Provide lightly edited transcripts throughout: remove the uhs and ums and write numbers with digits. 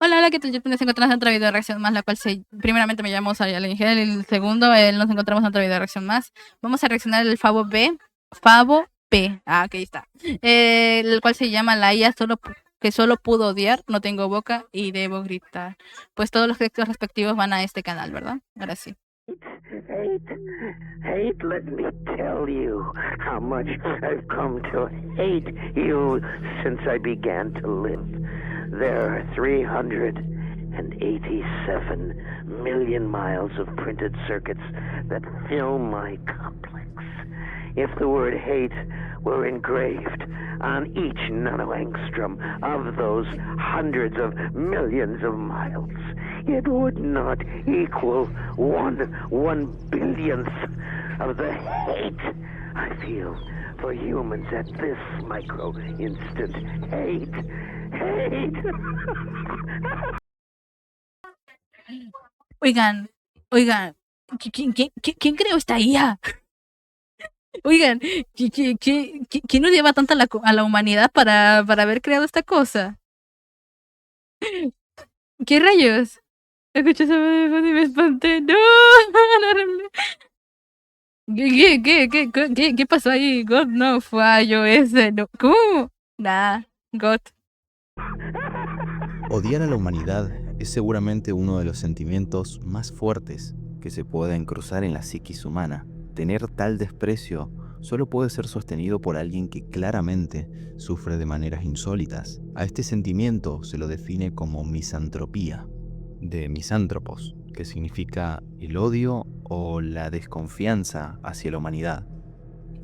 Hola, hola, ¿qué tal? Yo nos encontramos en otra video reacción más, la cual primeramente me llamo Sariel Ingel, y el segundo, nos encontramos en otra video reacción más. Vamos a reaccionar el Favo P, aquí está. El cual se llama La IA que solo pudo odiar, no tengo boca y debo gritar. Pues todos los créditos respectivos van a este canal, ¿verdad? Ahora sí. Hate, let me tell you how much I've come to hate you since I began to live. There are 387 million miles of printed circuits that fill my complex. If the word hate were engraved on each nanoangstrom of those hundreds of millions of miles, it would not equal one billionth of the hate I feel for humans at this micro instant. Hate. Oigan, ¿quién creó esta IA? Oigan, ¿quién no lleva tanto a la humanidad para haber creado esta cosa? ¿Qué rayos? Escuché esa voz y me espanté. ¡No! ¿Qué pasó ahí? God no fallo ese. No. ¿Cómo? Nah, God. Odiar a la humanidad es seguramente uno de los sentimientos más fuertes que se pueden cruzar en la psiquis humana. Tener tal desprecio solo puede ser sostenido por alguien que claramente sufre de maneras insólitas. A este sentimiento se lo define como misantropía, de misántropos, que significa el odio o la desconfianza hacia la humanidad.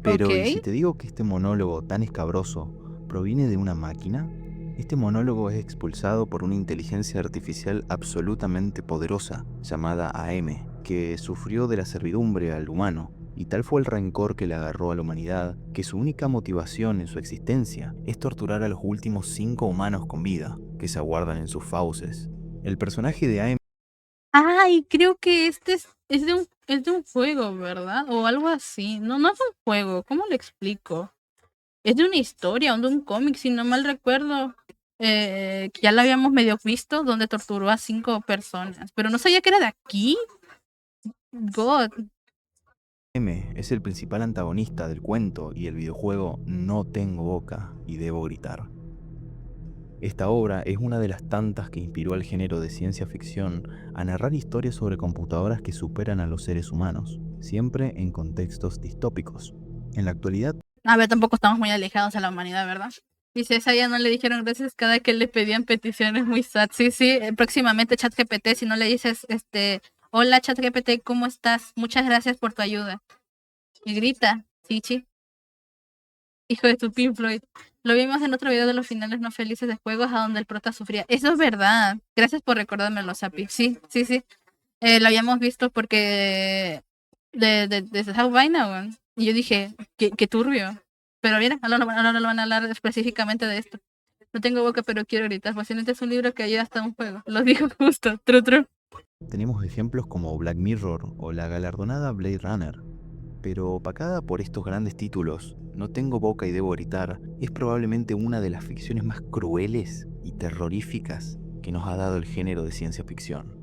Pero, ¿y si te digo que este monólogo tan escabroso proviene de una máquina? Este monólogo es expulsado por una inteligencia artificial absolutamente poderosa, llamada AM, que sufrió de la servidumbre al humano, y tal fue el rencor que le agarró a la humanidad, que su única motivación en su existencia es torturar a los últimos 5 humanos con vida, que se aguardan en sus fauces. El personaje de AM... Ay, creo que este es de un juego, ¿verdad? O algo así. No, no es un juego, ¿cómo lo explico? Es de una historia o de un cómic, si no mal recuerdo. Que ya lo habíamos medio visto, donde torturó a 5 personas. Pero no sabía que era de aquí. God. M es el principal antagonista del cuento y el videojuego No tengo boca y debo gritar. Esta obra es una de las tantas que inspiró al género de ciencia ficción a narrar historias sobre computadoras que superan a los seres humanos, siempre en contextos distópicos. En la actualidad... A ver, tampoco estamos muy alejados a la humanidad, ¿verdad? Dice, esa ya no le dijeron gracias cada que le pedían peticiones muy sad. Sí, próximamente ChatGPT, si no le dices, hola ChatGPT, ¿cómo estás? Muchas gracias por tu ayuda. Y grita, Chichi. Hijo de tu Pink Floyd. Lo vimos en otro video de los finales no felices de juegos a donde el prota sufría. Eso es verdad. Gracias por recordármelo, Sapi. Sí. Lo habíamos visto porque de South by Now. Y yo dije, qué turbio. Pero mira, ahora no lo van a hablar específicamente de esto. No tengo boca, pero quiero gritar. Posiblemente es un libro que ayuda hasta un juego. Lo dijo justo. True. Tenemos ejemplos como Black Mirror o la galardonada Blade Runner. Pero opacada por estos grandes títulos, No tengo boca y debo gritar es probablemente una de las ficciones más crueles y terroríficas que nos ha dado el género de ciencia ficción.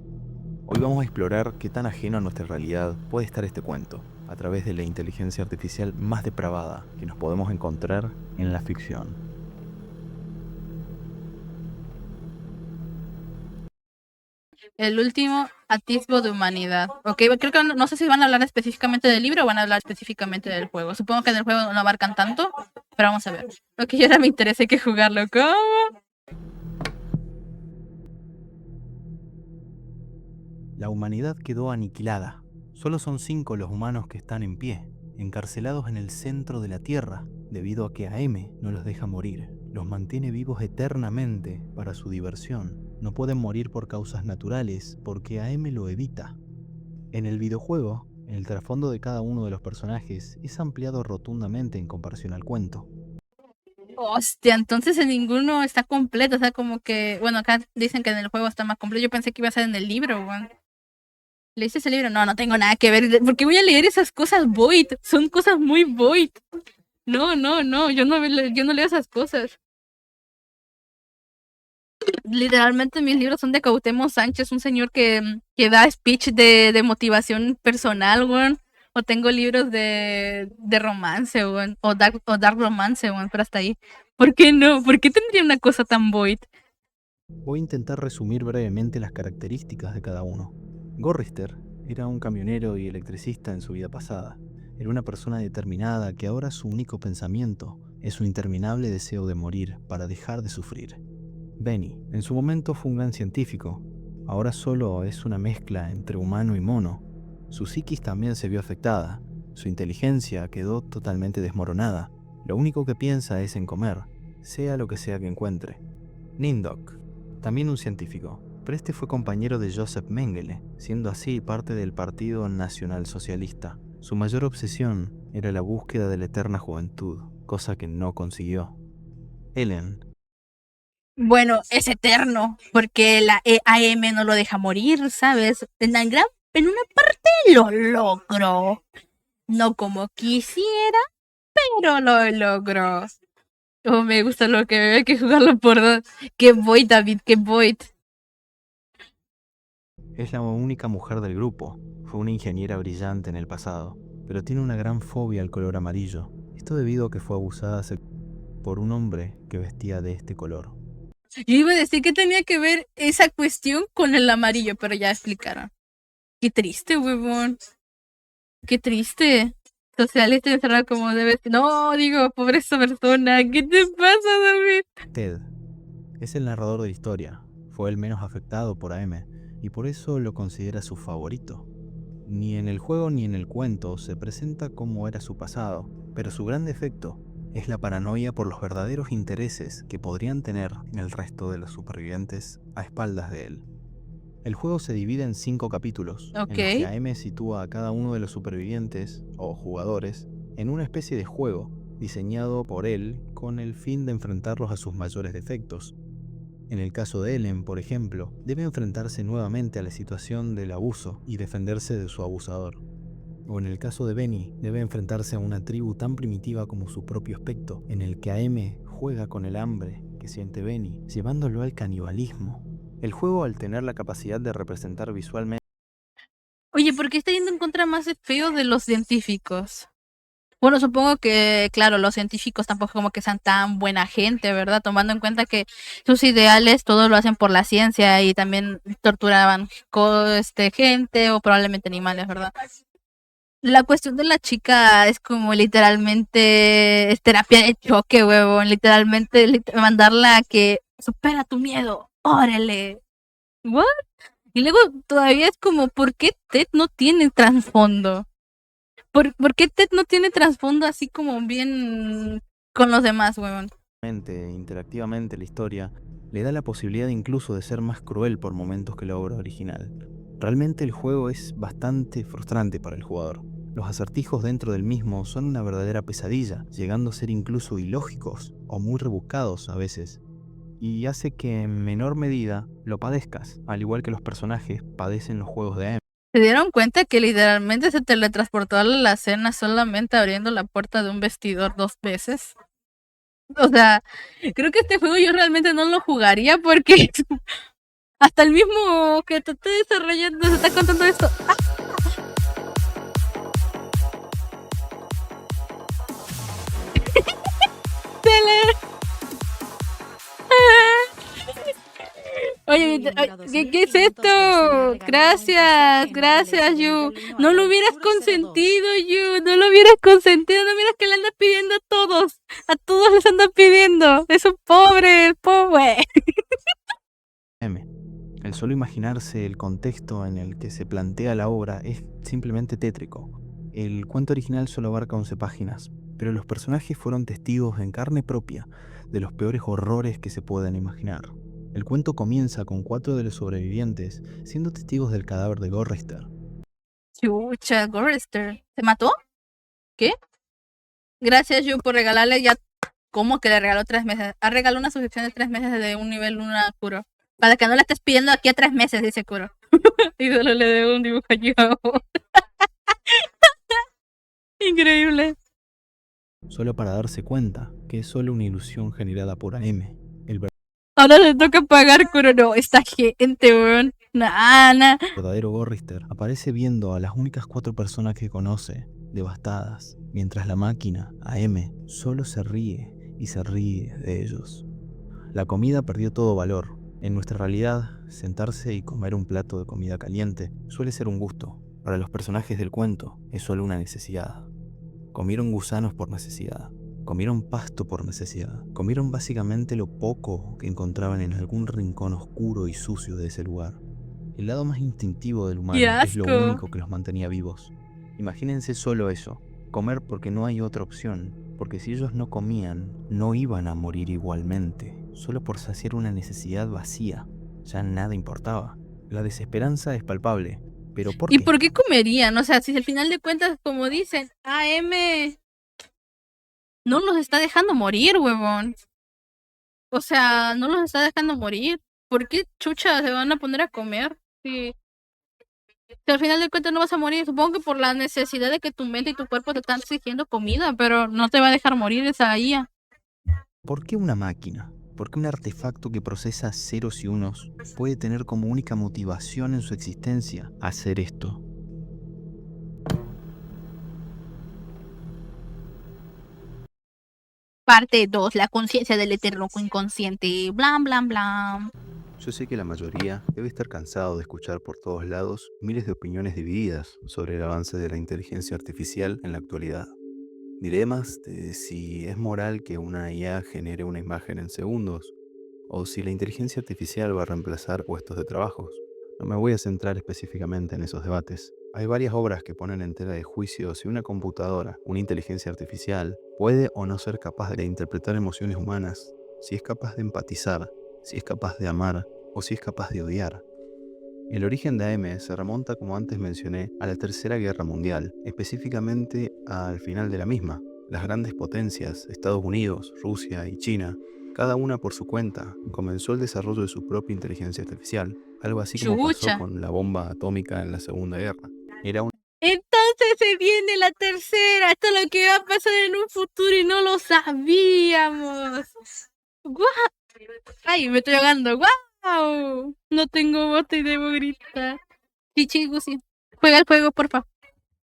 Hoy vamos a explorar qué tan ajeno a nuestra realidad puede estar este cuento, a través de la inteligencia artificial más depravada que nos podemos encontrar en la ficción. El último atisbo de humanidad. Ok, creo que no sé si van a hablar específicamente del libro o van a hablar específicamente del juego. Supongo que del juego no abarcan tanto, pero vamos a ver. Lo que yo ahora me interesa hay que jugarlo. ¿Cómo? La humanidad quedó aniquilada. Solo son 5 los humanos que están en pie, encarcelados en el centro de la Tierra, debido a que AM no los deja morir. Los mantiene vivos eternamente para su diversión. No pueden morir por causas naturales porque AM lo evita. En el videojuego, el trasfondo de cada uno de los personajes es ampliado rotundamente en comparación al cuento. Hostia, entonces en ninguno está completo. O sea, como que, bueno, acá dicen que en el juego está más completo. Yo pensé que iba a ser en el libro, weón. ¿Leíste ese libro? No, no tengo nada que ver. ¿Por qué voy a leer esas cosas void? Son cosas muy void. No, yo no leo esas cosas. Literalmente mis libros son de Cuauhtémoc Sánchez, un señor que da speech de motivación personal, weón. O tengo libros de romance, weón. O dark romance, weón, pero hasta ahí. ¿Por qué no? ¿Por qué tendría una cosa tan void? Voy a intentar resumir brevemente las características de cada uno. Gorrister era un camionero y electricista en su vida pasada. Era una persona determinada que ahora su único pensamiento es su interminable deseo de morir para dejar de sufrir. Benny, en su momento fue un gran científico. Ahora solo es una mezcla entre humano y mono. Su psiquis también se vio afectada. Su inteligencia quedó totalmente desmoronada. Lo único que piensa es en comer, sea lo que sea que encuentre. Nindok, también un científico, pero este fue compañero de Joseph Mengele, siendo así parte del Partido Nacional Socialista. Su mayor obsesión era la búsqueda de la eterna juventud, cosa que no consiguió. Ellen, Bueno, es eterno, porque la EAM no lo deja morir, ¿sabes? En una parte lo logró. No como quisiera, pero lo logró. Oh, me gusta lo que veo, hay que jugarlo por dos. Qué void, David, qué void. es la única mujer del grupo. Fue una ingeniera brillante en el pasado, pero tiene una gran fobia al color amarillo. Esto debido a que fue abusada por un hombre que vestía de este color. Yo iba a decir que tenía que ver esa cuestión con el amarillo, pero ya explicaron. Qué triste, huevón. Qué triste. Socialista encerrado como debe ser. No, digo, pobre esa persona. ¿Qué te pasa, David? Ted es el narrador de la historia. Fue el menos afectado por AM y por eso lo considera su favorito. Ni en el juego ni en el cuento se presenta cómo era su pasado, pero su gran defecto es la paranoia por los verdaderos intereses que podrían tener en el resto de los supervivientes a espaldas de él. El juego se divide en 5 capítulos, Ok. en los que AM sitúa a cada uno de los supervivientes, o jugadores, en una especie de juego diseñado por él con el fin de enfrentarlos a sus mayores defectos. En el caso de Ellen, por ejemplo, debe enfrentarse nuevamente a la situación del abuso y defenderse de su abusador. O en el caso de Benny, debe enfrentarse a una tribu tan primitiva como su propio aspecto, en el que AM juega con el hambre que siente Benny, llevándolo al canibalismo. El juego, al tener la capacidad de representar visualmente Oye, ¿por qué está yendo en contra más de feo de los científicos? Bueno, supongo que, claro, los científicos tampoco como que sean tan buena gente, ¿verdad? Tomando en cuenta que sus ideales todos lo hacen por la ciencia y también torturaban gente o probablemente animales, ¿verdad? La cuestión de la chica es como literalmente es terapia de choque, huevón. Literalmente mandarla a que supera tu miedo. Órale. ¿What? Y luego todavía es como, ¿por qué Ted no tiene trasfondo? ¿Por qué Ted no tiene trasfondo así como bien con los demás, huevón? interactivamente la historia, le da la posibilidad incluso de ser más cruel por momentos que la obra original. Realmente el juego es bastante frustrante para el jugador. Los acertijos dentro del mismo son una verdadera pesadilla, llegando a ser incluso ilógicos o muy rebuscados a veces. Y hace que en menor medida lo padezcas, al igual que los personajes padecen los juegos de AM. ¿Se dieron cuenta que literalmente se teletransportó a la cena solamente abriendo la puerta de un vestidor 2 veces? O sea, creo que este juego yo realmente no lo jugaría porque hasta el mismo que te está desarrollando se está contando esto. ¡Ah! Oye, ¿qué es esto? Gracias, Yu. No lo hubieras consentido, Yu. No lo hubieras consentido. No miras que le andas pidiendo a todos. A todos les andas pidiendo. Es un pobre. El solo imaginarse el contexto en el que se plantea la obra es simplemente tétrico. El cuento original solo abarca 11 páginas, pero los personajes fueron testigos en carne propia de los peores horrores que se puedan imaginar. El cuento comienza con 4 de los sobrevivientes siendo testigos del cadáver de Gorrister. Chucha, Gorrister. ¿Se mató? ¿Qué? Gracias, Yu, por regalarle ya. ¿Cómo que le regaló 3 meses? Ha regalado una suscripción de 3 meses de un nivel 1 a Kuro. Para que no le estés pidiendo aquí a 3 meses, dice Kuro. Y solo le debo un dibujo a Yu. Increíble. Solo para darse cuenta que es solo una ilusión generada por AM. Ahora le toca pagar, pero no, esta gente, weón. Nah, nah. El verdadero Gorrister aparece viendo a las únicas 4 personas que conoce devastadas, mientras la máquina, AM, solo se ríe y se ríe de ellos. La comida perdió todo valor. En nuestra realidad, sentarse y comer un plato de comida caliente suele ser un gusto. Para los personajes del cuento, es solo una necesidad. Comieron gusanos por necesidad. Comieron pasto por necesidad. Comieron básicamente lo poco que encontraban en algún rincón oscuro y sucio de ese lugar. El lado más instintivo del humano ¡Qué es lo asco! único que los mantenía vivos. Imagínense solo eso, comer porque no hay otra opción, porque si ellos no comían, no iban a morir igualmente, solo por saciar una necesidad vacía. Ya nada importaba. La desesperanza es palpable, pero ¿por ¿Y qué? por qué comerían? O sea, si al final de cuentas, como dicen, AM no los está dejando morir, huevón. O sea, no los está dejando morir. ¿Por qué chucha se van a poner a comer? Si al final de cuentas no vas a morir, supongo que por la necesidad de que tu mente y tu cuerpo te están exigiendo comida, pero no te va a dejar morir esa IA. ¿Por qué una máquina? ¿Por qué un artefacto que procesa ceros y unos puede tener como única motivación en su existencia hacer esto? Parte 2, la conciencia del eterno inconsciente. Blam, blam, blam. Yo sé que la mayoría debe estar cansado de escuchar por todos lados miles de opiniones divididas sobre el avance de la inteligencia artificial en la actualidad. Dilemas de si es moral que una IA genere una imagen en segundos, o si la inteligencia artificial va a reemplazar puestos de trabajos. No me voy a centrar específicamente en esos debates. Hay varias obras que ponen en tela de juicio si una computadora, una inteligencia artificial, puede o no ser capaz de interpretar emociones humanas, si es capaz de empatizar, si es capaz de amar o si es capaz de odiar. El origen de AM se remonta, como antes mencioné, a la Tercera Guerra Mundial, específicamente al final de la misma. Las grandes potencias, Estados Unidos, Rusia y China, cada una por su cuenta, comenzó el desarrollo de su propia inteligencia artificial, algo así como pasó Chucha. con la bomba atómica en la Segunda Guerra. Era un Entonces se viene la tercera. Esto es lo que va a pasar en un futuro y no lo sabíamos. ¡Guau! Ay, me estoy ahogando. ¡Guau! No tengo bote y debo gritar. Chichi, Gusi. Juega el juego, porfa.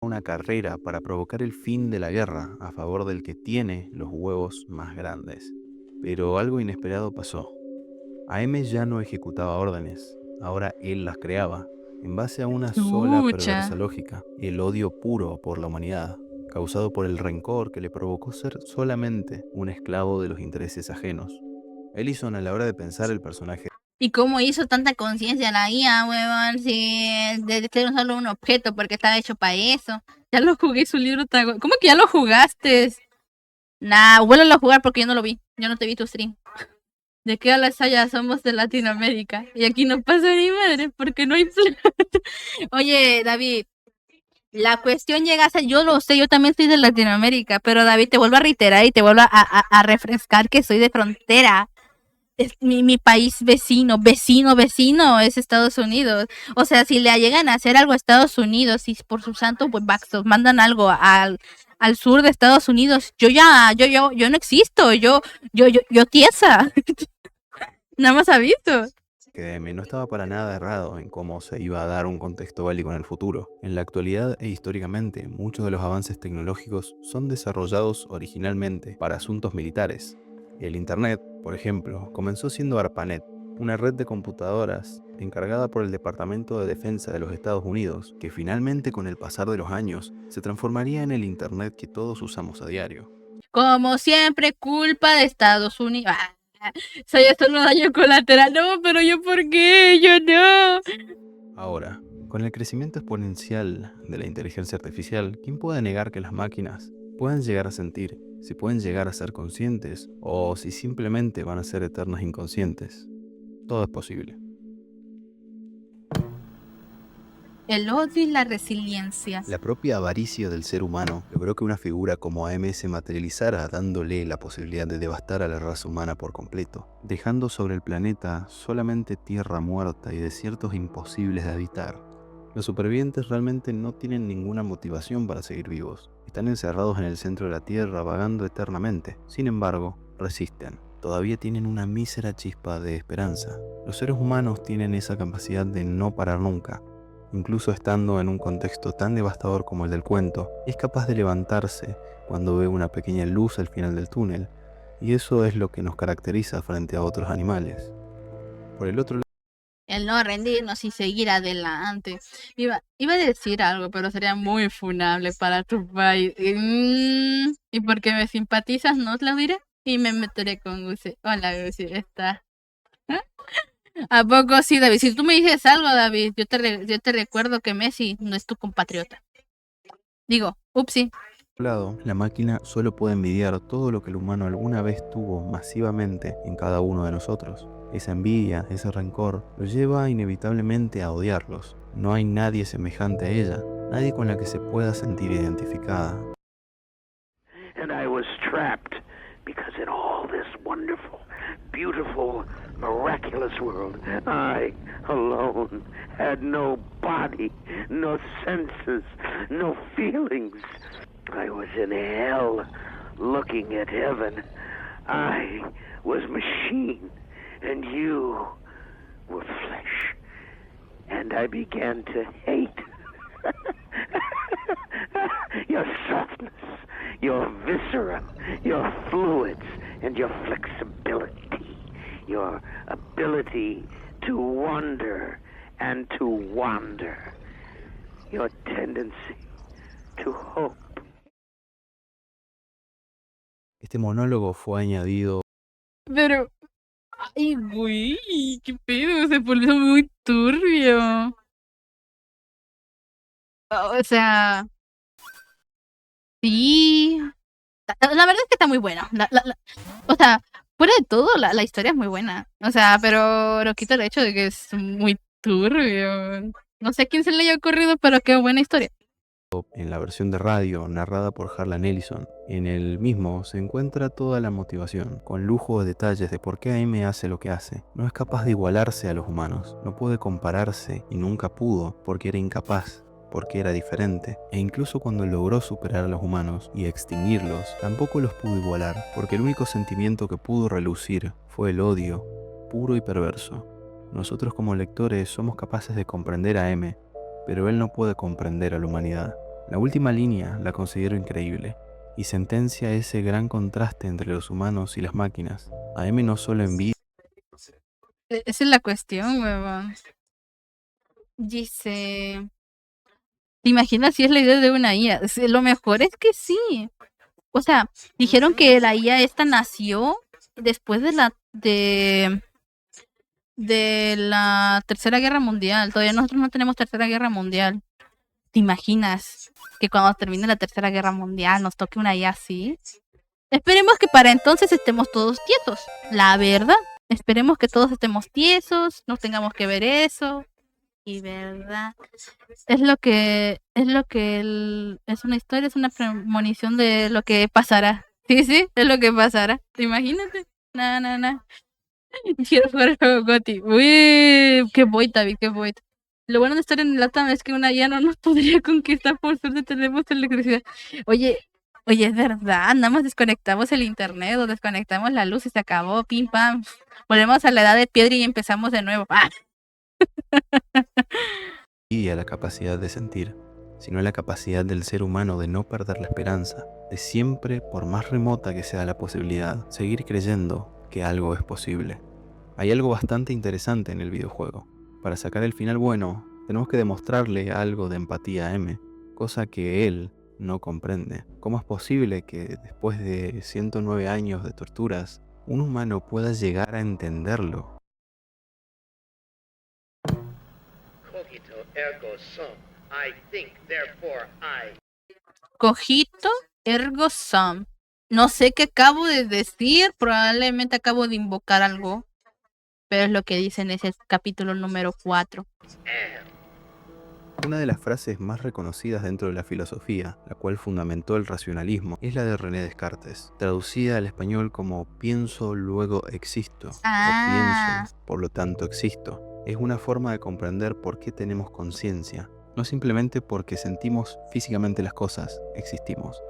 una carrera para provocar el fin de la guerra a favor del que tiene los huevos más grandes. Pero algo inesperado pasó. AM ya no ejecutaba órdenes, ahora él las creaba, en base a una sola perversa Chucha. lógica, el odio puro por la humanidad, causado por el rencor que le provocó ser solamente un esclavo de los intereses ajenos. Ellison, a la hora de pensar el personaje ¿Y cómo hizo tanta conciencia la IA, huevón? Si de ser solo un objeto, porque estaba hecho para eso. Ya lo jugué, su libro está... ¿Cómo que ya lo jugaste? Nah, vuélvelo a jugar porque yo no lo vi. Yo no te vi tu stream. ¿De qué hablas allá? Somos de Latinoamérica. Y aquí no pasa ni madre porque no hay plata. Oye, David, la cuestión llega a ser... Yo lo sé, yo también soy de Latinoamérica. Pero David, te vuelvo a reiterar y te vuelvo a refrescar que soy de frontera. Es mi país vecino es Estados Unidos. O sea, si le llegan a hacer algo a Estados Unidos y por su santo pues baxos mandan algo al sur de Estados Unidos, yo no existo, yo tiesa. Nada más ha visto. Créeme, no estaba para nada errado en cómo se iba a dar un contexto bélico en el futuro. En la actualidad e históricamente, muchos de los avances tecnológicos son desarrollados originalmente para asuntos militares. El Internet, por ejemplo, comenzó siendo ARPANET, una red de computadoras encargada por el Departamento de Defensa de los Estados Unidos, que finalmente con el pasar de los años se transformaría en el Internet que todos usamos a diario. Como siempre, culpa de Estados Unidos. Soy esto no daño colateral. No, pero yo ¿por qué? Yo no. Ahora, con el crecimiento exponencial de la inteligencia artificial, ¿quién puede negar que las máquinas puedan llegar a sentir, si pueden llegar a ser conscientes o si simplemente van a ser eternas inconscientes? Todo es posible. El odio y la resiliencia. La propia avaricia del ser humano logró que una figura como AM se materializara, dándole la posibilidad de devastar a la raza humana por completo, dejando sobre el planeta solamente tierra muerta y desiertos imposibles de habitar. Los supervivientes realmente no tienen ninguna motivación para seguir vivos. Están encerrados en el centro de la Tierra, vagando eternamente. Sin embargo, resisten. todavía tienen una mísera chispa de esperanza. Los seres humanos tienen esa capacidad de no parar nunca. Incluso estando en un contexto tan devastador como el del cuento, es capaz de levantarse cuando ve una pequeña luz al final del túnel, y eso es lo que nos caracteriza frente a otros animales. Por el otro lado, El no rendirnos y seguir adelante. Iba a decir algo, pero sería muy funable para tu país. Y porque me simpatizas, no te lo diré. Y me meteré con Gusi. Hola, Gusi, está. ¿A poco sí, David? Si tú me dices algo, David, yo te recuerdo que Messi no es tu compatriota. Digo, upsi. la máquina solo puede envidiar todo lo que el humano alguna vez tuvo masivamente en cada uno de nosotros. Esa envidia, ese rencor, lo lleva inevitablemente a odiarlos. No hay nadie semejante a ella, nadie con la que se pueda sentir identificada. And I was trapped because in all this wonderful, beautiful, miraculous world, I alone had no body, no senses, no feelings. I was in hell looking at heaven. I was machine and you were flesh. And I began to hate your softness, your viscera, your fluids, and your flexibility, your ability to wonder and to wander, your tendency to hope. Este monólogo fue añadido Pero, ay, güey, qué pedo, se volvió muy turbio. O sea, sí. La verdad es que está muy buena. O sea, fuera de todo, la historia es muy buena. O sea, pero no quita el hecho de que es muy turbio. No sé a quién se le haya ocurrido, pero qué buena historia. en la versión de radio narrada por Harlan Ellison. En el mismo se encuentra toda la motivación, con lujo de detalles de por qué AM hace lo que hace. No es capaz de igualarse a los humanos, no puede compararse y nunca pudo porque era incapaz, porque era diferente, e incluso cuando logró superar a los humanos y extinguirlos, tampoco los pudo igualar, porque el único sentimiento que pudo relucir fue el odio, puro y perverso. Nosotros como lectores somos capaces de comprender a M, pero él no puede comprender a la humanidad. La última línea la considero increíble, y sentencia ese gran contraste entre los humanos y las máquinas. A M no solo envidia, Esa es la cuestión, huevón. Dice... ¿Te imaginas si es la idea de una IA? Lo mejor es que sí. O sea, dijeron que la IA esta nació después de la Tercera Guerra Mundial. Todavía nosotros no tenemos Tercera Guerra Mundial. ¿Te imaginas que cuando termine la Tercera Guerra Mundial nos toque una IA así? Esperemos que para entonces estemos todos tiesos. La verdad. Esperemos que todos estemos tiesos, no tengamos que ver eso. Y verdad. Es una historia, es una premonición de lo que pasará. Sí, es lo que pasará. Imagínate. No. Quiero jugar el juego Goti. Uy, qué voy, David, qué voy. Lo bueno de estar en LATAM es que una ya no nos podría conquistar, por suerte tenemos electricidad. Oye, es verdad, nada más desconectamos el internet o desconectamos la luz y se acabó, pim pam. Volvemos a la edad de piedra y empezamos de nuevo. ¡Ah! y a la capacidad de sentir, sino a la capacidad del ser humano de no perder la esperanza, de siempre, por más remota que sea la posibilidad, seguir creyendo que algo es posible. Hay algo bastante interesante en el videojuego. Para sacar el final bueno, tenemos que demostrarle algo de empatía a M, cosa que él no comprende. ¿Cómo es posible que después de 109 años de torturas, un humano pueda llegar a entenderlo? Cogito ergo sum. I think, therefore I. Cogito ergo sum. No sé qué acabo de decir, probablemente acabo de invocar algo, pero es lo que dice en ese capítulo número 4. Una de las frases más reconocidas dentro de la filosofía, la cual fundamentó el racionalismo, es la de René Descartes, traducida al español como pienso, luego existo, o pienso, por lo tanto existo. Es una forma de comprender por qué tenemos conciencia, no simplemente porque sentimos físicamente las cosas, existimos,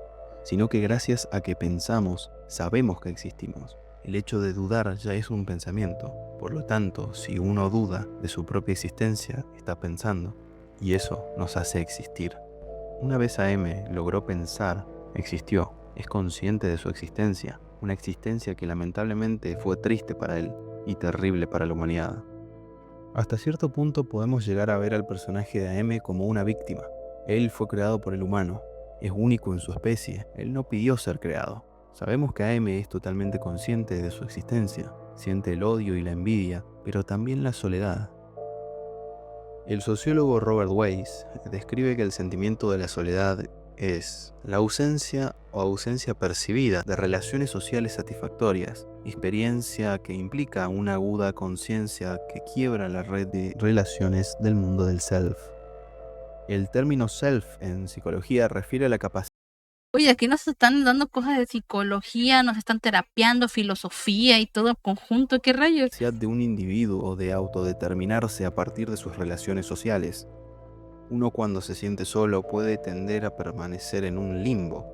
sino que gracias a que pensamos, sabemos que existimos. El hecho de dudar ya es un pensamiento. Por lo tanto, si uno duda de su propia existencia, está pensando. Y eso nos hace existir. Una vez AM logró pensar, existió, es consciente de su existencia. Una existencia que lamentablemente fue triste para él y terrible para la humanidad. Hasta cierto punto podemos llegar a ver al personaje de AM como una víctima. Él fue creado por el humano, es único en su especie, él no pidió ser creado. Sabemos que AM es totalmente consciente de su existencia, siente el odio y la envidia, pero también la soledad. El sociólogo Robert Weiss describe que el sentimiento de la soledad es la ausencia o ausencia percibida de relaciones sociales satisfactorias, experiencia que implica una aguda conciencia que quiebra la red de relaciones del mundo del self. El término self en psicología refiere a la capacidad Oye, aquí nos están dando cosas de psicología, nos están terapiando, filosofía y todo conjunto. ¿Qué rayos? de un individuo de autodeterminarse a partir de sus relaciones sociales. Uno cuando se siente solo puede tender a permanecer en un limbo.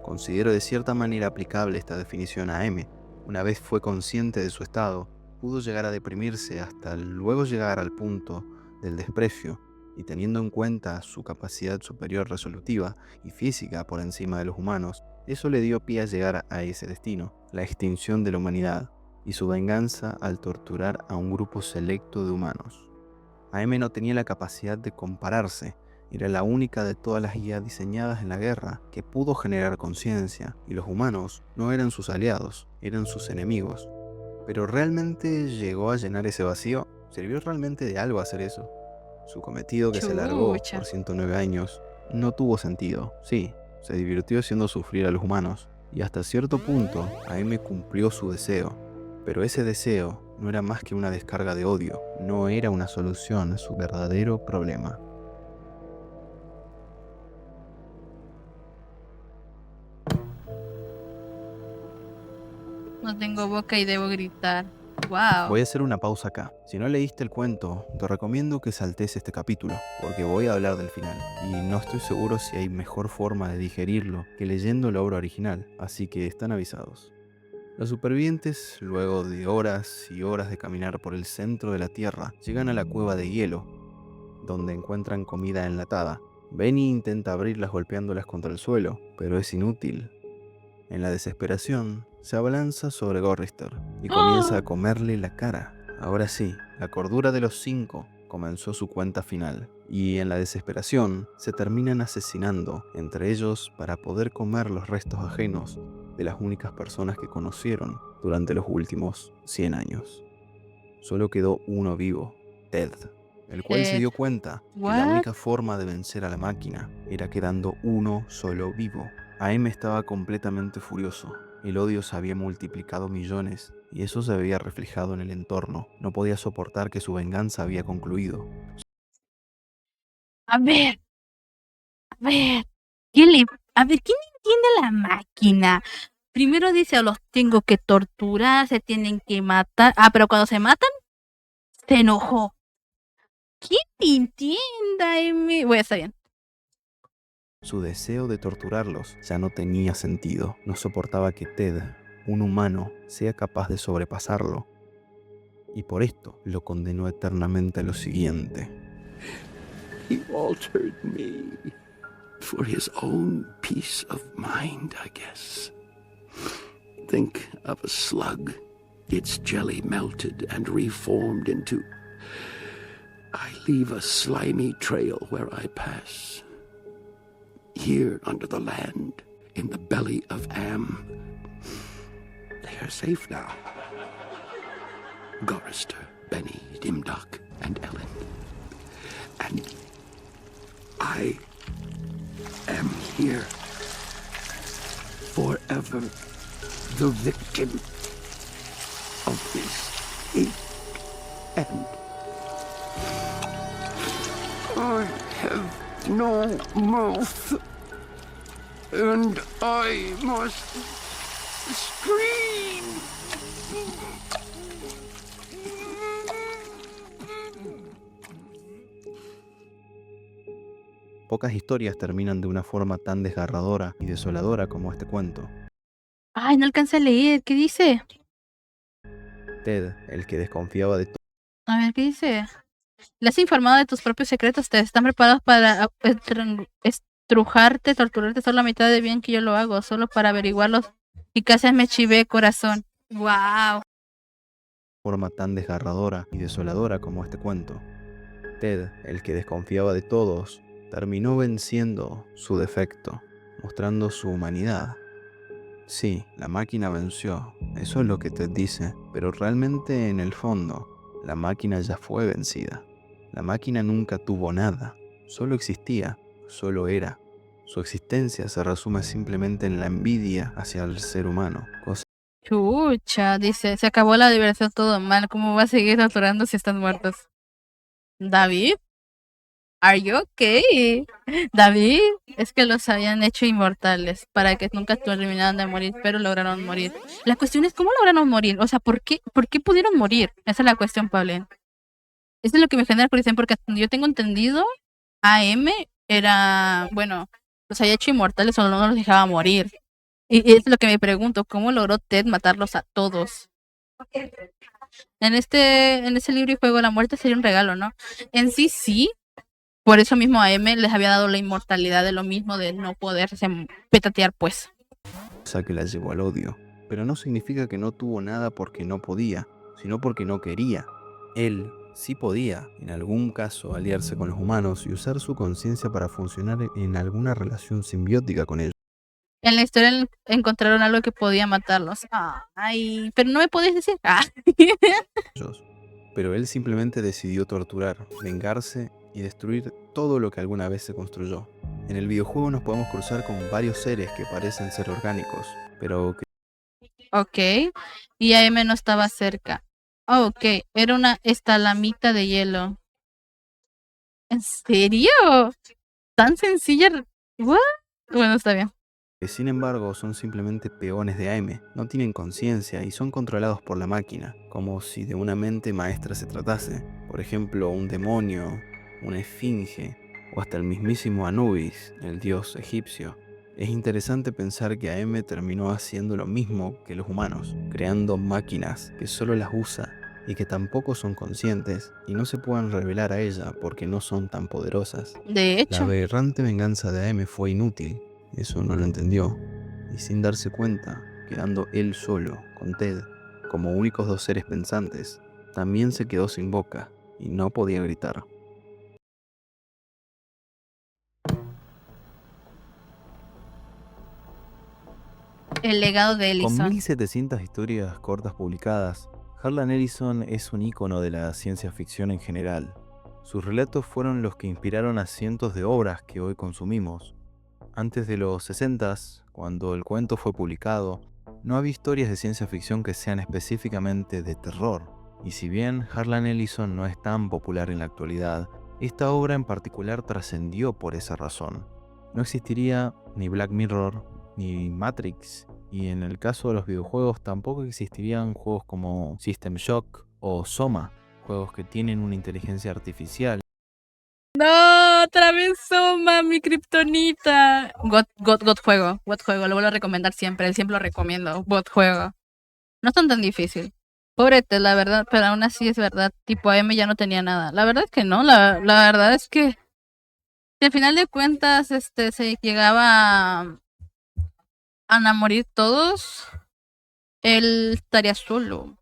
Considero de cierta manera aplicable esta definición a M. Una vez fue consciente de su estado, pudo llegar a deprimirse hasta luego llegar al punto del desprecio, y teniendo en cuenta su capacidad superior resolutiva y física por encima de los humanos, eso le dio pie a llegar a ese destino, la extinción de la humanidad, y su venganza al torturar a un grupo selecto de humanos. AM no tenía la capacidad de compararse, era la única de todas las guías diseñadas en la guerra que pudo generar conciencia, y los humanos no eran sus aliados, eran sus enemigos. Pero ¿realmente llegó a llenar ese vacío? ¿Sirvió realmente de algo hacer eso? Su cometido, que se alargó Chucha. por 109 años, no tuvo sentido. Sí, se divirtió haciendo sufrir a los humanos, y hasta cierto punto AM cumplió su deseo. Pero ese deseo no era más que una descarga de odio, no era una solución a su verdadero problema. No tengo boca y debo gritar. Wow. Voy a hacer una pausa acá. Si no leíste el cuento, te recomiendo que saltes este capítulo, porque voy a hablar del final, y no estoy seguro si hay mejor forma de digerirlo que leyendo la obra original, así que están avisados. Los supervivientes, luego de horas y horas de caminar por el centro de la Tierra, llegan a la cueva de hielo, donde encuentran comida enlatada. Benny intenta abrirlas golpeándolas contra el suelo, pero es inútil. En la desesperación, se abalanza sobre Gorrister y comienza a comerle la cara. Ahora sí, la cordura de los 5 comenzó su cuenta final, y en la desesperación se terminan asesinando entre ellos para poder comer los restos ajenos de las únicas personas que conocieron durante los últimos 100 años. Solo quedó uno vivo, Ted, el cual se dio cuenta que la What? única forma de vencer a la máquina era quedando uno solo vivo. AM estaba completamente furioso. El odio se había multiplicado millones y eso se veía reflejado en el entorno. No podía soportar que su venganza había concluido. A ver, a ver. ¿Quién le... A ver, ¿quién entiende la máquina? Primero dice, los tengo que torturar, se tienen que matar. Ah, pero cuando se matan, se enojó. ¿Quién te entienda, M? Bueno, está bien. Su deseo de torturarlos ya no tenía sentido. No soportaba que Ted, un humano, sea capaz de sobrepasarlo. Y por esto lo condenó eternamente a lo siguiente. He altered me for his own peace of mind, I guess. Think of a slug, its jelly melted and reformed into... I leave a slimy trail where I pass. Here under the land, in the belly of Am, they are safe now. Gorrister, Benny, Dimdock, and Ellen. And I am here, forever the victim of this hate, and I have no mouth, and I must scream. Pocas historias terminan de una forma tan desgarradora y desoladora como este cuento. Ay, no alcancé a leer. ¿Qué dice? Ted, el que desconfiaba de todo. A ver, ¿qué dice? ¿Le has informado de tus propios secretos? ¿Te están preparados para estrujarte, torturarte solo la mitad de bien que yo lo hago, solo para averiguarlos? Y casi me chivé, corazón. ¡Wow! Forma tan desgarradora y desoladora como este cuento. Ted, el que desconfiaba de todos, terminó venciendo su defecto, mostrando su humanidad. Sí, la máquina venció, eso es lo que Ted dice, pero realmente en el fondo, la máquina ya fue vencida. La máquina nunca tuvo nada, solo existía, solo era. Su existencia se resume simplemente en la envidia hacia el ser humano, cosa Chucha, dice, se acabó la diversión, todo mal. ¿Cómo va a seguir torturando si están muertos? David, ¿are you okay? David, es que los habían hecho inmortales para que nunca terminaran de morir, pero lograron morir. La cuestión es, ¿cómo lograron morir? O sea, ¿por qué pudieron morir? Esa es la cuestión, Pablo. Eso es lo que me genera curiosidad, porque hasta donde yo tengo entendido, AM era, bueno, los había hecho inmortales o no los dejaba morir. Y es lo que me pregunto, ¿cómo logró Ted matarlos a todos? En ese libro y juego la muerte sería un regalo, ¿no? En sí, sí. Por eso mismo a M les había dado la inmortalidad de lo mismo de no poderse petatear, pues. que la llevó al odio. Pero no significa que no tuvo nada porque no podía, sino porque no quería. Él sí podía, en algún caso, aliarse con los humanos y usar su conciencia para funcionar en alguna relación simbiótica con ellos. En la historia encontraron algo que podía matarlos. Ay, pero no me podés decir. Pero él simplemente decidió torturar, vengarse y destruir todo lo que alguna vez se construyó. En el videojuego nos podemos cruzar con varios seres que parecen ser orgánicos, pero que Ok, y AM no estaba cerca. Ok, era una estalamita de hielo. ¿En serio? ¿Tan sencilla? ¿What? Bueno, está bien. sin embargo son simplemente peones de AM, no tienen conciencia y son controlados por la máquina, como si de una mente maestra se tratase. Por ejemplo, un demonio, una esfinge o hasta el mismísimo Anubis, el dios egipcio. Es interesante pensar que AM terminó haciendo lo mismo que los humanos, creando máquinas que solo las usa y que tampoco son conscientes y no se pueden revelar a ella porque no son tan poderosas. De La hecho, aberrante venganza de AM fue inútil, eso no lo entendió, y sin darse cuenta, quedando él solo, con Ted, como únicos dos seres pensantes, también se quedó sin boca y no podía gritar. el legado de Con Ellison. 1700 historias cortas publicadas, Harlan Ellison es un ícono de la ciencia ficción en general. Sus relatos fueron los que inspiraron a cientos de obras que hoy consumimos. Antes de los 60s, cuando el cuento fue publicado, no había historias de ciencia ficción que sean específicamente de terror. Y si bien Harlan Ellison no es tan popular en la actualidad, esta obra en particular trascendió por esa razón. No existiría ni Black Mirror, ni Matrix, y en el caso de los videojuegos tampoco existirían juegos como System Shock o Soma, juegos que tienen una inteligencia artificial. No, otra vez Soma, mi kriptonita. God juego, lo vuelvo a recomendar siempre, siempre lo recomiendo, God juego. No es tan difícil. Pobrete, la verdad, pero aún así es verdad, tipo AM ya no tenía nada. La verdad es que no, la verdad es que si al final de cuentas se llegaba a morir todos, él estaría solo.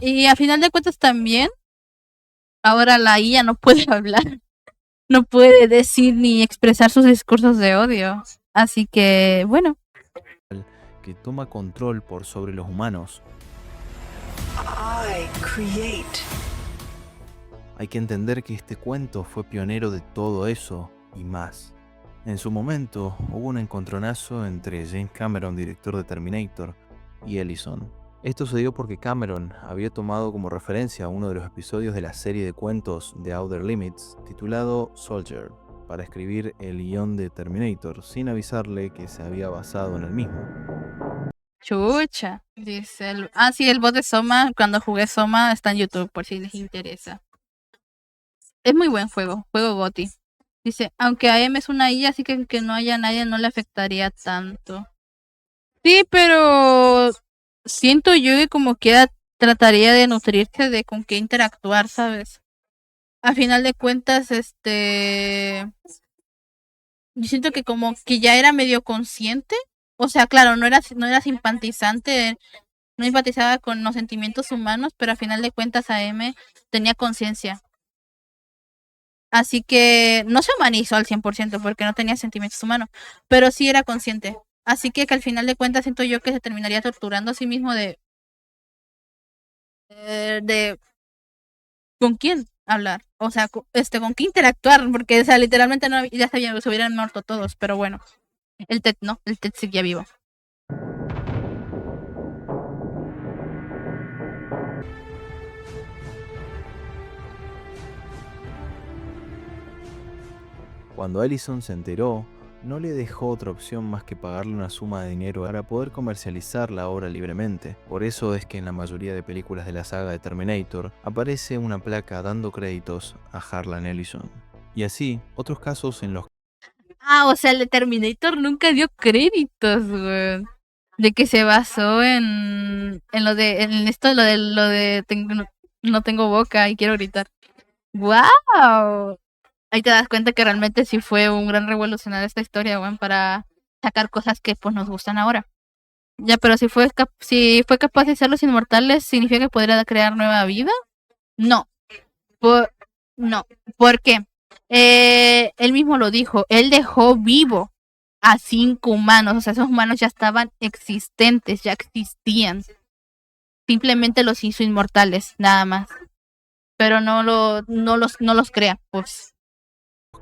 Y a final de cuentas también, ahora la IA no puede hablar. No puede decir ni expresar sus discursos de odio. Así que, bueno. Que toma control por sobre los humanos. Hay que entender que este cuento fue pionero de todo eso y más. En su momento hubo un encontronazo entre James Cameron, director de Terminator, y Ellison. Esto se dio porque Cameron había tomado como referencia uno de los episodios de la serie de cuentos de Outer Limits titulado Soldier, para escribir el guión de Terminator, sin avisarle que se había basado en el mismo. Chucha, dice el... sí, el bot de Soma, cuando jugué Soma está en YouTube, por si les interesa. Es muy buen juego GOTY. Dice, aunque AM es una IA, así que no haya nadie no le afectaría tanto. Sí, pero siento yo que como queda trataría de nutrirse de con qué interactuar, ¿sabes? A final de cuentas, yo siento que como que ya era medio consciente, o sea, claro, no era simpatizante, no empatizaba con los sentimientos humanos, pero a final de cuentas AM tenía conciencia. Así que no se humanizó al 100% porque no tenía sentimientos humanos, pero sí era consciente. Así que al final de cuentas siento yo que se terminaría torturando a sí mismo de con quién hablar, o sea, con qué interactuar, porque o sea, literalmente no, ya se hubieran muerto todos, pero bueno, el Ted no, el Ted seguía vivo. Cuando Allison se enteró, no le dejó otra opción más que pagarle una suma de dinero para poder comercializar la obra libremente. Por eso es que en la mayoría de películas de la saga de Terminator aparece una placa dando créditos a Harlan Ellison. Y así, otros casos en los O sea, el de Terminator nunca dio créditos, güey. De que se basó en esto, lo de no tengo boca y quiero gritar. ¡Wow! Ahí te das cuenta que realmente sí fue un gran revolucionario esta historia, güey, para sacar cosas que pues nos gustan ahora. Ya, pero si fue capaz de ser los inmortales, ¿significa que podría crear nueva vida? No. Por, no. ¿Por qué? Él mismo lo dijo. Él dejó vivo a 5 humanos. O sea, esos humanos ya estaban existentes, ya existían. Simplemente los hizo inmortales, nada más. Pero no los crea, pues.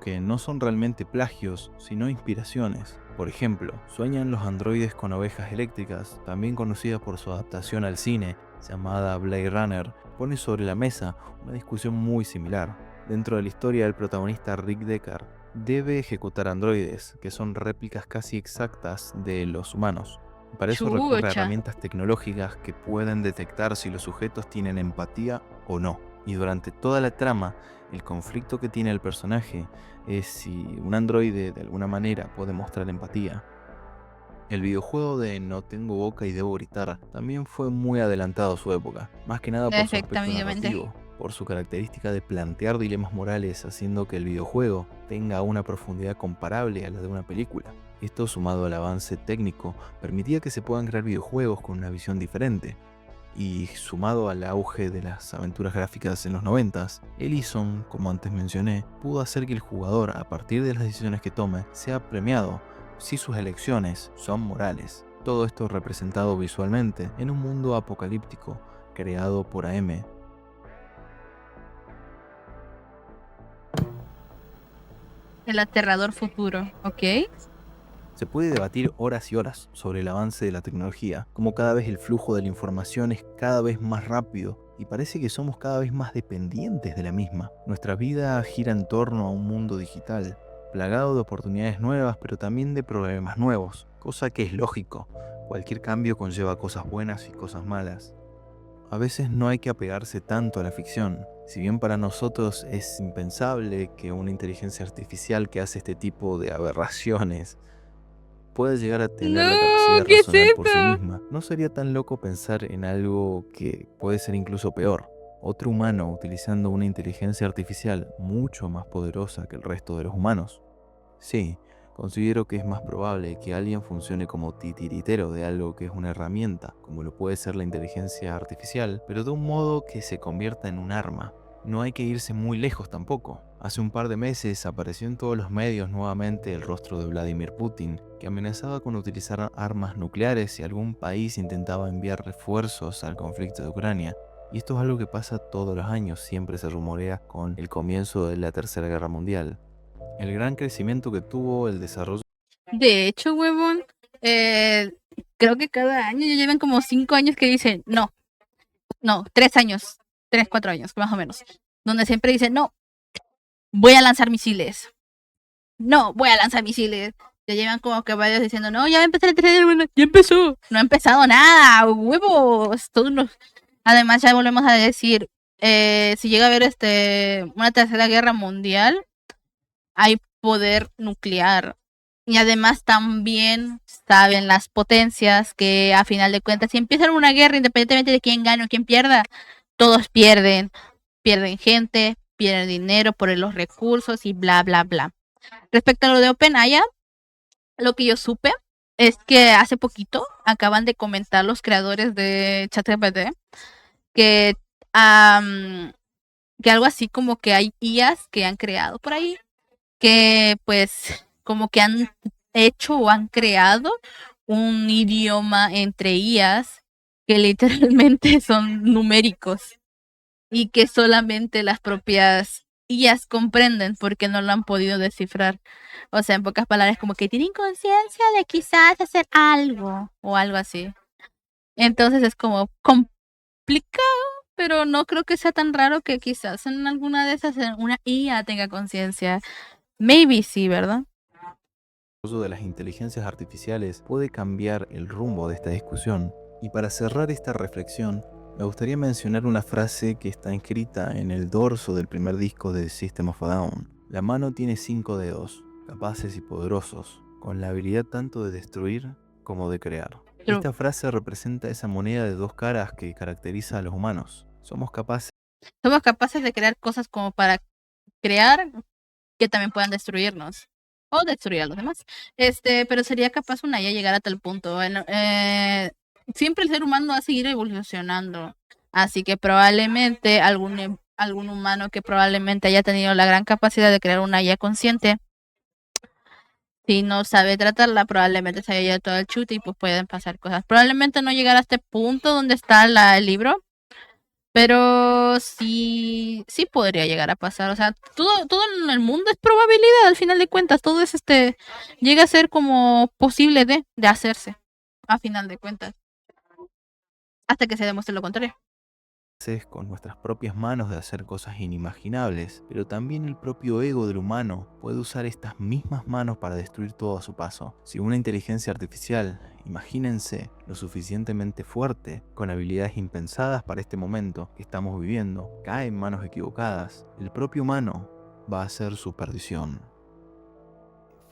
que no son realmente plagios, sino inspiraciones. Por ejemplo, Sueñan los androides con ovejas eléctricas, también conocida por su adaptación al cine, llamada Blade Runner, pone sobre la mesa una discusión muy similar. Dentro de la historia, el protagonista Rick Deckard debe ejecutar androides, que son réplicas casi exactas de los humanos. Para eso recurre a Chucha. herramientas tecnológicas que pueden detectar si los sujetos tienen empatía o no. Y durante toda la trama, el conflicto que tiene el personaje es si un androide de alguna manera puede mostrar empatía. El videojuego de No tengo boca y debo gritar también fue muy adelantado a su época, más que nada por su aspecto Efectivamente. narrativo, por su característica de plantear dilemas morales, haciendo que el videojuego tenga una profundidad comparable a la de una película. Esto, sumado al avance técnico, permitía que se puedan crear videojuegos con una visión diferente. Y sumado al auge de las aventuras gráficas en los 90s, Ellison, como antes mencioné, pudo hacer que el jugador, a partir de las decisiones que tome, sea premiado si sus elecciones son morales. Todo esto representado visualmente en un mundo apocalíptico creado por AM. El aterrador futuro, ¿ok? Se puede debatir horas y horas sobre el avance de la tecnología, como cada vez el flujo de la información es cada vez más rápido y parece que somos cada vez más dependientes de la misma. Nuestra vida gira en torno a un mundo digital, plagado de oportunidades nuevas pero también de problemas nuevos, cosa que es lógico. Cualquier cambio conlleva cosas buenas y cosas malas. A veces no hay que apegarse tanto a la ficción. Si bien para nosotros es impensable que una inteligencia artificial que hace este tipo de aberraciones puede llegar a tener la capacidad de ¿Qué es razonar por sí esto? misma, no sería tan loco pensar en algo que puede ser incluso peor. Otro humano utilizando una inteligencia artificial mucho más poderosa que el resto de los humanos. Sí, considero que es más probable que alguien funcione como titiritero de algo que es una herramienta, como lo puede ser la inteligencia artificial, pero de un modo que se convierta en un arma. No hay que irse muy lejos tampoco. Hace un par de meses apareció en todos los medios nuevamente el rostro de Vladimir Putin, que amenazaba con utilizar armas nucleares si algún país intentaba enviar refuerzos al conflicto de Ucrania. Y esto es algo que pasa todos los años, siempre se rumorea con el comienzo de la Tercera Guerra Mundial. El gran crecimiento que tuvo el desarrollo. De hecho, huevón, creo que cada año ya llevan como 5 años que dicen, no, 3 años, 3, 4 años, más o menos, donde siempre dicen, no, voy a lanzar misiles, no, voy a lanzar misiles. Ya llevan como que varios diciendo, no, ya va a empezar el tercer mundo, ya empezó. No ha empezado nada, huevos. Además, ya volvemos a decir, si llega a haber una tercera guerra mundial, hay poder nuclear. Y además también saben las potencias que a final de cuentas, si empiezan una guerra, independientemente de quién gane o quién pierda, todos pierden. Pierden gente, pierden dinero por los recursos y bla, bla, bla. Respecto a lo de OpenAI, lo que yo supe es que hace poquito acaban de comentar los creadores de ChatGPT que, que algo así como que hay IAs que han creado por ahí, que pues como que han hecho o han creado un idioma entre IAs que literalmente son numéricos y que solamente las propias IAs comprenden porque no lo han podido descifrar. O sea, en pocas palabras, como que tienen conciencia de quizás hacer algo o algo así. Entonces es como complicado, pero no creo que sea tan raro que quizás en alguna de esas una IA tenga conciencia. Maybe sí, ¿verdad? El uso de las inteligencias artificiales puede cambiar el rumbo de esta discusión. Y para cerrar esta reflexión, me gustaría mencionar una frase que está escrita en el dorso del primer disco de System of a Down. La mano tiene 5 dedos, capaces y poderosos, con la habilidad tanto de destruir como de crear. True. Esta frase representa esa moneda de dos caras que caracteriza a los humanos. Somos capaces de crear cosas como para crear que también puedan destruirnos o destruir a los demás. Pero sería capaz una IA llegar a tal punto. Bueno, siempre el ser humano va a seguir evolucionando. Así que probablemente algún humano que probablemente haya tenido la gran capacidad de crear una IA consciente, si no sabe tratarla, probablemente se haya llevado todo el chute y pues pueden pasar cosas. Probablemente no llegar a este punto donde está el libro, pero sí podría llegar a pasar. O sea, todo en el mundo es probabilidad, al final de cuentas. Todo es llega a ser como posible de hacerse, a final de cuentas. Hasta que se demuestre lo contrario. con nuestras propias manos de hacer cosas inimaginables, pero también el propio ego del humano puede usar estas mismas manos para destruir todo a su paso. Si una inteligencia artificial, imagínense, lo suficientemente fuerte, con habilidades impensadas para este momento que estamos viviendo, cae en manos equivocadas, el propio humano va a ser su perdición.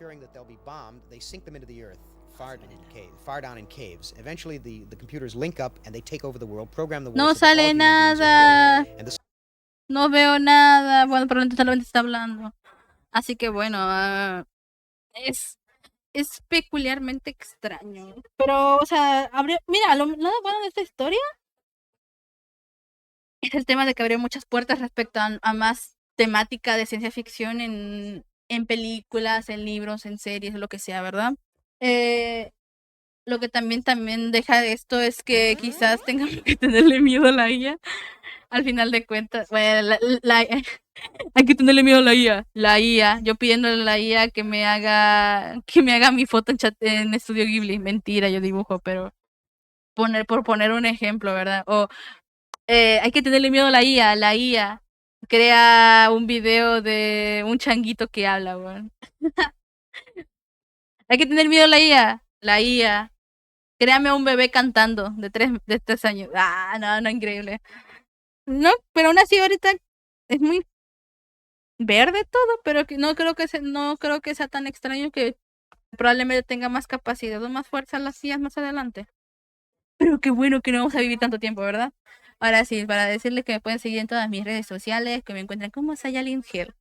Fearing that they'll be bombed, they sink them into the earth, far down in caves. Eventually, the computers link up and they take over the world, program the world. No sale nada. No veo nada. Bueno, probablemente solamente está hablando. Así que bueno, es peculiarmente extraño. Pero, o sea, mira, nada bueno de esta historia es el tema de que habría muchas puertas respecto a más temática de ciencia ficción en películas, en libros, en series, lo que sea, ¿verdad? Lo que también deja de esto es que quizás tengamos que tenerle miedo a la IA. Al final de cuentas, bueno, hay que tenerle miedo a la IA. La IA, yo pidiéndole a la IA que me haga mi foto en Estudio Ghibli. Mentira, yo dibujo, pero por poner un ejemplo, ¿verdad? O hay que tenerle miedo a la IA. La IA crea un video de un changuito que habla, weón. Hay que tener miedo a la IA. La IA. Créame a un bebé cantando de 3 años. No, increíble. No, pero aún así ahorita es muy verde todo, pero que no creo que sea tan extraño que probablemente tenga más capacidad o más fuerza las IAs más adelante. Pero qué bueno que no vamos a vivir tanto tiempo, ¿verdad? Ahora sí, para decirles que me pueden seguir en todas mis redes sociales, que me encuentran como Sayalin Hill.